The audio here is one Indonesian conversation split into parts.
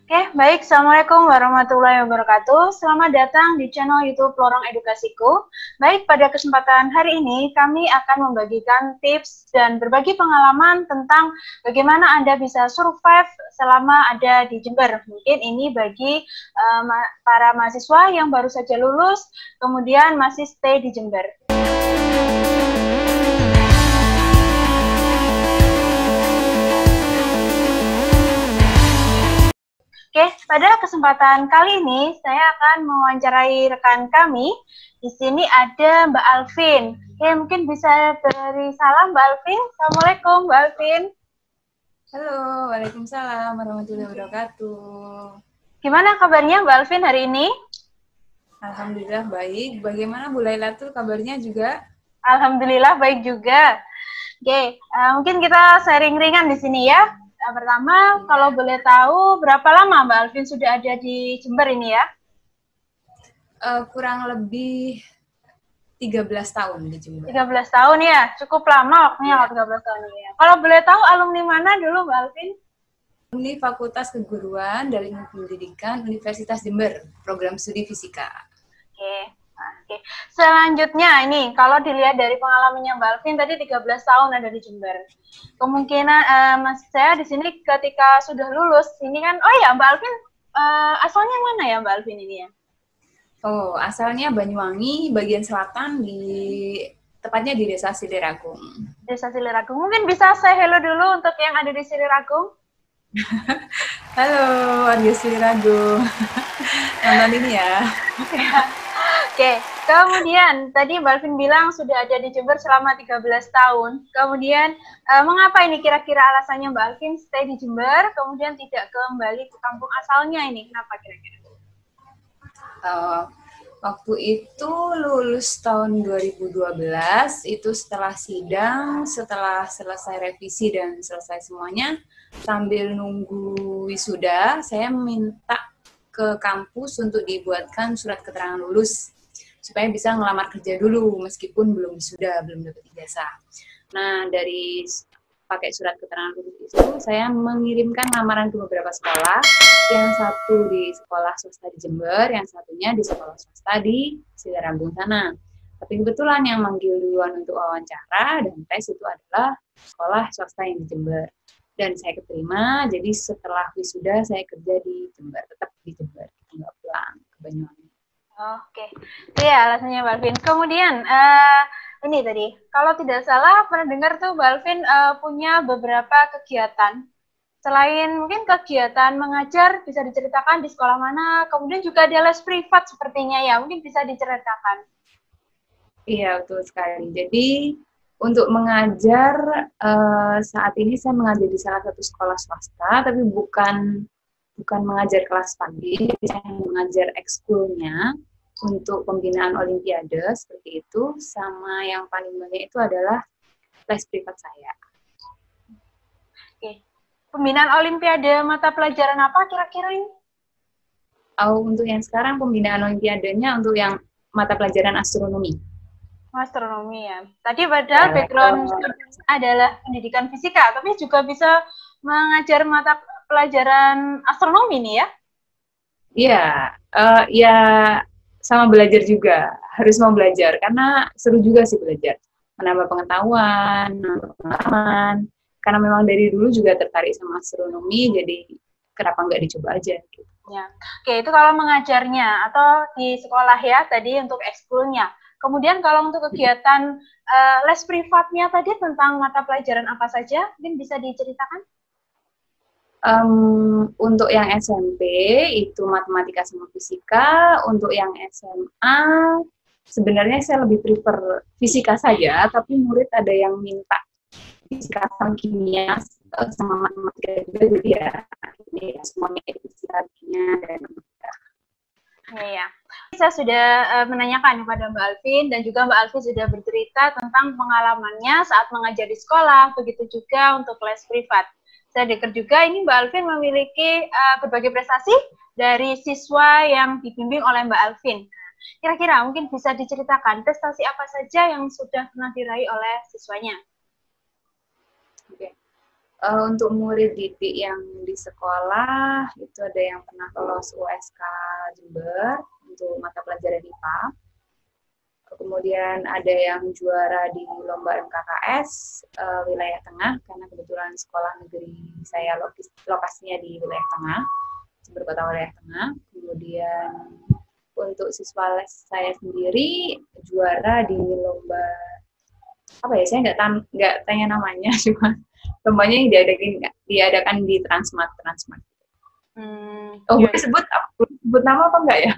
Oke, baik. Assalamualaikum warahmatullahi wabarakatuh. Selamat datang di channel YouTube Lorong Edukasiku. Baik, pada kesempatan hari ini kami akan membagikan tips dan berbagi pengalaman tentang bagaimana Anda bisa survive selama ada di Jember. Mungkin ini bagi para mahasiswa yang baru saja lulus, kemudian masih stay di Jember. Oke, pada kesempatan kali ini saya akan mewawancarai rekan kami. Di sini ada Mbak Alvin. Oke, mungkin bisa beri salam Mbak Alvin. Assalamualaikum Mbak Alvin. Halo, waalaikumsalam warahmatullahi wabarakatuh. Gimana kabarnya Mbak Alvin hari ini? Alhamdulillah baik. Bagaimana Bu Lailatul kabarnya juga? Alhamdulillah baik juga. Oke, mungkin kita sharing ringan di sini ya. Pertama, kalau boleh tahu berapa lama Mbak Alvin sudah ada di Jember ini ya? Kurang lebih 13 tahun di Jember. 13 tahun ya, cukup lama waktunya kalau 13 tahun ya. Kalau boleh tahu alumni mana dulu Mbak Alvin? Alumni Fakultas Keguruan dan Ilmu Pendidikan Universitas Jember, program studi fisika. Oke. Selanjutnya ini, kalau dilihat dari pengalamannya Mbak Alvin tadi 13 tahun ada di Jember. Kemungkinan saya di sini ketika sudah lulus, ini kan, oh ya Mbak Alvin asalnya mana ya Mbak Alvin ini ya? Oh, asalnya Banyuwangi, bagian selatan tepatnya di Desa Siliragung. Desa Siliragung. Mungkin bisa saya hello dulu untuk yang ada di Siliragung. Halo, warga Siliragung. Nonton ini ya. Oke, kemudian tadi Mbak Alvin bilang sudah ada di Jember selama 13 tahun. Kemudian mengapa ini kira-kira alasannya Mbak Alvin stay di Jember, kemudian tidak kembali ke kampung asalnya ini? Kenapa kira-kira? Waktu itu lulus tahun 2012, itu setelah sidang, setelah selesai revisi dan selesai semuanya, sambil nunggu wisuda, saya minta ke kampus untuk dibuatkan surat keterangan lulus supaya bisa ngelamar kerja dulu meskipun belum wisuda, belum dapat ijazah. Nah, dari pakai surat keterangan lulus itu saya mengirimkan lamaran ke beberapa sekolah, yang satu di sekolah swasta di Jember, yang satunya di sekolah swasta di Siliragung sana. Tapi kebetulan yang manggil duluan untuk wawancara dan tes itu adalah sekolah swasta yang di Jember. Dan saya keterima, jadi setelah wisuda saya kerja di Jember, tetap di Jember, nggak pulang ke Banyuwangi. Oke, iya alasannya Mbak Alvin. Kemudian ini tadi, kalau tidak salah pernah dengar tuh Mbak Alvin punya beberapa kegiatan. Selain mungkin kegiatan mengajar, bisa diceritakan di sekolah mana, kemudian juga ada les privat sepertinya ya, mungkin bisa diceritakan. Iya, betul sekali. Jadi untuk mengajar, saat ini saya mengajar di salah satu sekolah swasta, tapi bukan mengajar kelas pagi, saya mengajar ekskulnya untuk pembinaan olimpiade, seperti itu, sama yang paling banyak itu adalah les privat saya. Oke. Pembinaan olimpiade mata pelajaran apa kira-kira ini? Untuk yang sekarang pembinaan olimpiadenya untuk yang mata pelajaran astronomi. Astronomi ya. Tadi padahal background adalah pendidikan fisika, tapi juga bisa mengajar mata pelajaran astronomi nih ya? Iya, ya sama belajar juga, harus mau belajar, karena seru juga sih belajar, menambah pengetahuan, menambah pengalaman, karena memang dari dulu juga tertarik sama astronomi, jadi kenapa nggak dicoba aja gitu. Ya. Oke, itu kalau mengajarnya atau di sekolah ya, tadi untuk ekskulnya. Kemudian kalau untuk kegiatan les privatnya tadi tentang mata pelajaran apa saja, mungkin bisa diceritakan? Untuk yang SMP itu matematika sama fisika, untuk yang SMA sebenarnya saya lebih prefer fisika saja, tapi murid ada yang minta fisika sama kimia sama matematika juga, jadi ya semuanya fisika, kimia, dan matematika. Iya. Saya sudah menanyakan kepada Mbak Alvin dan juga Mbak Alvin sudah bercerita tentang pengalamannya saat mengajar di sekolah, begitu juga untuk les privat. Saya dengar juga ini Mbak Alvin memiliki berbagai prestasi dari siswa yang dibimbing oleh Mbak Alvin. Kira-kira mungkin bisa diceritakan prestasi apa saja yang sudah pernah diraih oleh siswanya? Oke. Untuk murid didik yang di sekolah, itu ada yang pernah lolos USK Jember untuk mata pelajaran IPA. Kemudian ada yang juara di lomba MKKS wilayah tengah, karena kebetulan sekolah negeri saya lokasinya di wilayah tengah, Jember Kota wilayah tengah. Kemudian untuk siswa les saya sendiri juara di lomba apa ya, saya nggak tanya namanya, cuma lombanya yang diadakan di Transmart. Oh, boleh sebut nama apa enggak ya?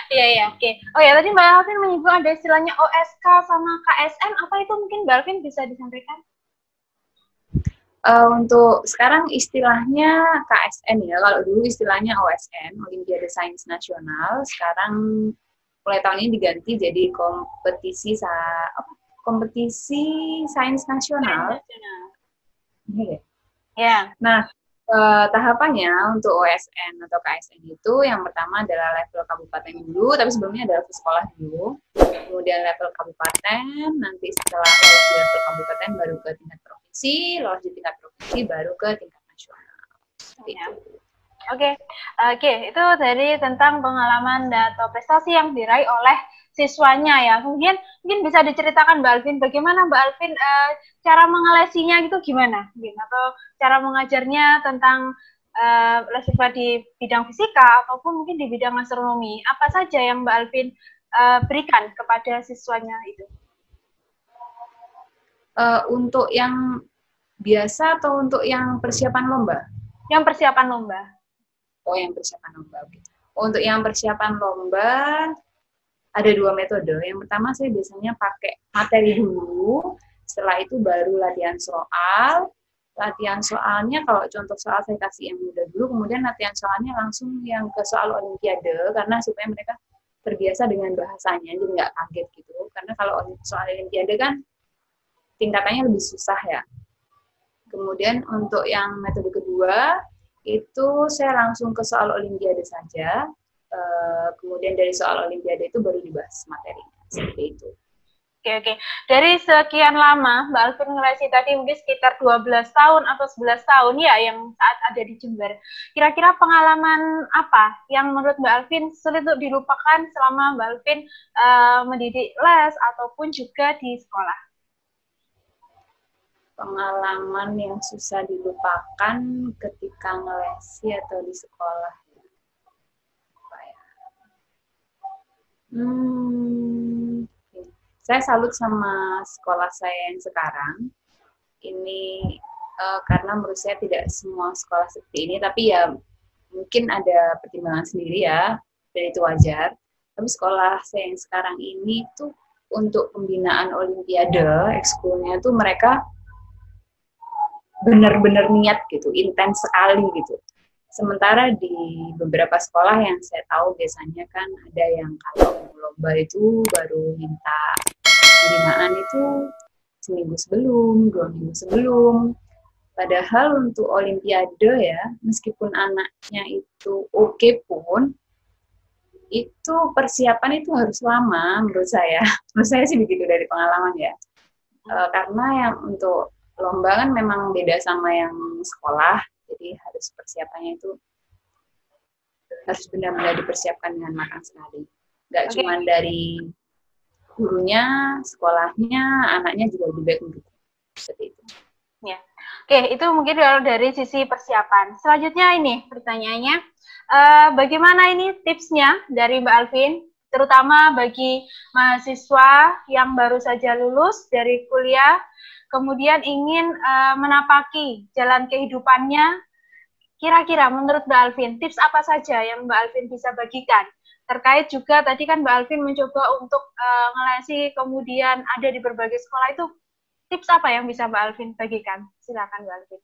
Iya, oke. Oh ya, tadi Mbak Alvin menyebut ada istilahnya OSK sama KSN. Apa itu, mungkin Mbak Alvin bisa disampaikan? Untuk sekarang istilahnya KSN ya. Kalau dulu istilahnya OSN, Olimpiade Sains Nasional. Sekarang mulai tahun ini diganti jadi kompetisi Sains Nasional. Ya. Nah, tahapannya untuk OSN atau KSN itu yang pertama adalah level kabupaten dulu, tapi sebelumnya adalah level sekolah dulu. Kemudian level kabupaten, nanti setelah lolos di level kabupaten baru ke tingkat provinsi, lolos di tingkat provinsi baru ke tingkat nasional. Ya. Oke, itu dari tentang pengalaman atau prestasi yang diraih oleh siswanya ya. Mungkin bisa diceritakan Mbak Alvin, bagaimana Mbak Alvin cara mengelesinya gitu gimana? Atau cara mengajarnya tentang les siswa di bidang fisika ataupun mungkin di bidang astronomi. Apa saja yang Mbak Alvin berikan kepada siswanya itu? Untuk yang biasa atau untuk yang persiapan lomba? Yang persiapan lomba. Oh, yang persiapan lomba. Okay. Untuk yang persiapan lomba ada 2 metode. Yang pertama saya biasanya pakai materi dulu, setelah itu baru latihan soal. Latihan soalnya kalau contoh soal saya kasih yang mudah dulu, kemudian latihan soalnya langsung yang ke soal olimpiade, karena supaya mereka terbiasa dengan bahasanya, jadi nggak kaget gitu. Karena kalau soal olimpiade kan tingkatannya lebih susah ya. Kemudian untuk yang metode kedua, itu saya langsung ke soal olimpiade saja, kemudian dari soal olimpiade itu baru dibahas materinya, seperti itu. Oke. Dari sekian lama Mbak Alvin ngelesi tadi mungkin sekitar 12 tahun atau 11 tahun ya yang saat ada di Jember. Kira-kira pengalaman apa yang menurut Mbak Alvin sulit untuk dilupakan selama Mbak Alvin mendidik les ataupun juga di sekolah? Pengalaman yang susah dilupakan ketika ngelesi atau di sekolah. Saya salut sama sekolah saya yang sekarang. Ini karena menurut saya tidak semua sekolah seperti ini, tapi ya mungkin ada pertimbangan sendiri ya, dan itu wajar. Tapi sekolah saya yang sekarang ini tuh untuk pembinaan olimpiade, ekskulnya tuh mereka benar-benar niat gitu, intens sekali gitu. Sementara di beberapa sekolah yang saya tahu biasanya kan ada yang kalau lomba itu baru minta pembinaan itu seminggu sebelum, 2 minggu sebelum. Padahal untuk olimpiade ya, meskipun anaknya itu oke pun, itu persiapan itu harus lama menurut saya. Menurut saya sih begitu dari pengalaman ya. Karena yang untuk lomba kan memang beda sama yang sekolah, jadi harus persiapannya itu harus benar-benar dipersiapkan dengan matang sekali. Nggak cuma dari gurunya, sekolahnya, anaknya juga lebih baik mendukung. Seperti itu. Ya. Oke, itu mungkin dari sisi persiapan. Selanjutnya ini pertanyaannya, bagaimana ini tipsnya dari Mbak Alvin, terutama bagi mahasiswa yang baru saja lulus dari kuliah, kemudian ingin menapaki jalan kehidupannya, kira-kira menurut Mbak Alvin, tips apa saja yang Mbak Alvin bisa bagikan? Terkait juga tadi kan Mbak Alvin mencoba untuk ngelesi, kemudian ada di berbagai sekolah, itu tips apa yang bisa Mbak Alvin bagikan? Silakan Mbak Alvin.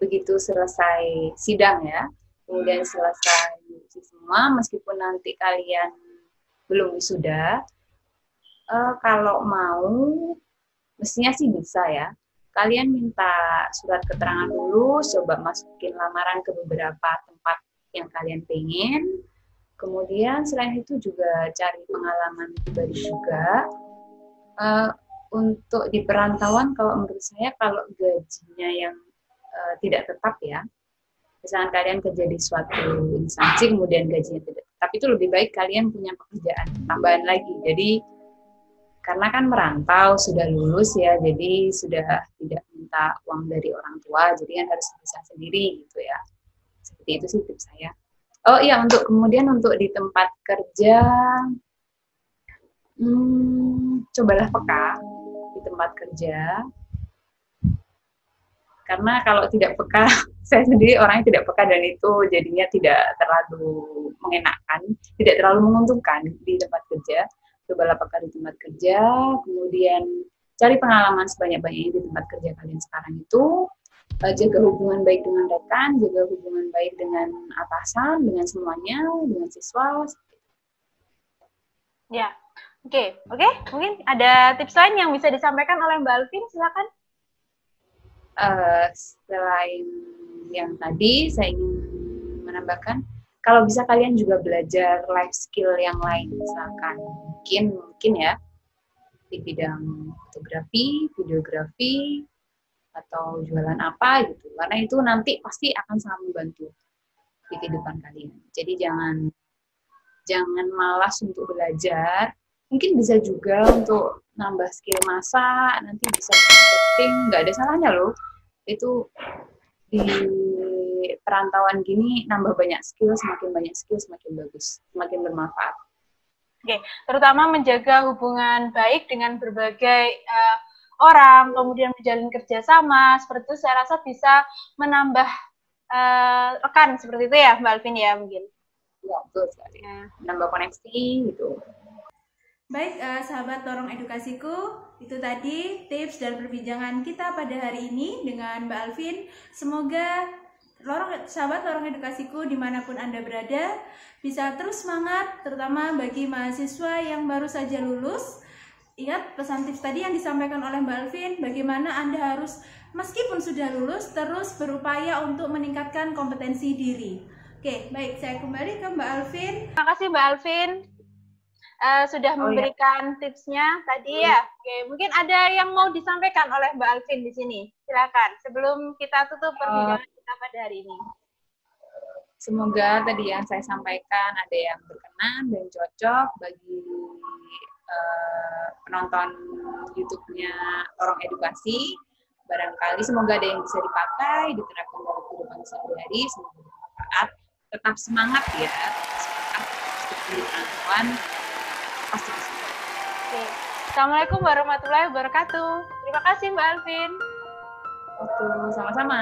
Begitu selesai sidang ya, kemudian selesai semua, meskipun nanti kalian belum wisuda, kalau mau, mestinya sih bisa ya. Kalian minta surat keterangan lulus, coba masukin lamaran ke beberapa tempat yang kalian pengen. Kemudian selain itu juga cari pengalaman pribadi juga. Untuk di perantauan, kalau menurut saya, kalau gajinya yang tidak tetap ya, misalnya kalian kerja di suatu instansi, kemudian gajinya tidak tetap, itu lebih baik kalian punya pekerjaan tambahan lagi. Jadi, karena kan merantau, sudah lulus ya, jadi sudah tidak minta uang dari orang tua, jadi kan harus bisa sendiri gitu ya. Seperti itu sih tips saya. Oh iya, kemudian untuk di tempat kerja, cobalah peka di tempat kerja, karena kalau tidak peka, saya sendiri orangnya tidak peka dan itu jadinya tidak terlalu mengenakan, tidak terlalu menguntungkan di tempat kerja. Cobalah peka di tempat kerja, kemudian cari pengalaman sebanyak-banyaknya di tempat kerja kalian sekarang itu, jaga hubungan baik dengan rekan, jaga hubungan baik dengan atasan, dengan semuanya, dengan siswa. Ya, oke. Mungkin ada tips lain yang bisa disampaikan oleh Mbak Alvin, silakan. Selain yang tadi, saya ingin menambahkan, kalau bisa kalian juga belajar life skill yang lain, misalkan mungkin ya di bidang fotografi, videografi, atau jualan apa gitu, karena itu nanti pasti akan sangat membantu di kehidupan kalian. Jadi jangan malas untuk belajar. Mungkin bisa juga untuk nambah skill masak, nanti bisa marketing, nggak ada salahnya loh. Itu di perantauan gini, nambah banyak skill, semakin banyak skill, semakin bagus, semakin bermanfaat. Oke, terutama menjaga hubungan baik dengan berbagai orang, kemudian menjalin kerjasama, seperti itu saya rasa bisa menambah rekan, seperti itu ya Mbak Alvin ya mungkin? Ya, betul sekali. Menambah koneksi gitu. Baik, sahabat Lorong Edukasiku, itu tadi tips dan perbincangan kita pada hari ini dengan Mbak Alvin. Semoga sahabat Lorong Edukasiku dimanapun Anda berada, bisa terus semangat, terutama bagi mahasiswa yang baru saja lulus. Ingat pesan tips tadi yang disampaikan oleh Mbak Alvin, bagaimana Anda harus, meskipun sudah lulus, terus berupaya untuk meningkatkan kompetensi diri. Oke, baik, saya kembali ke Mbak Alvin. Terima kasih Mbak Alvin. Sudah memberikan tipsnya tadi ya. Oke, mungkin ada yang mau disampaikan oleh Mbak Alvin di sini. Silakan sebelum kita tutup perbincangan kita pada hari ini. Semoga tadi yang saya sampaikan ada yang berkenan dan cocok bagi penonton YouTube-nya Lorong Edukasi. Barangkali semoga ada yang bisa dipakai, diterapkan dalam kehidupan sehari-hari, semoga bermanfaat. Tetap semangat ya, semangat pasti bisa. Oke. Assalamualaikum warahmatullahi wabarakatuh. Terima kasih Mbak Alvin. Oke, sama-sama.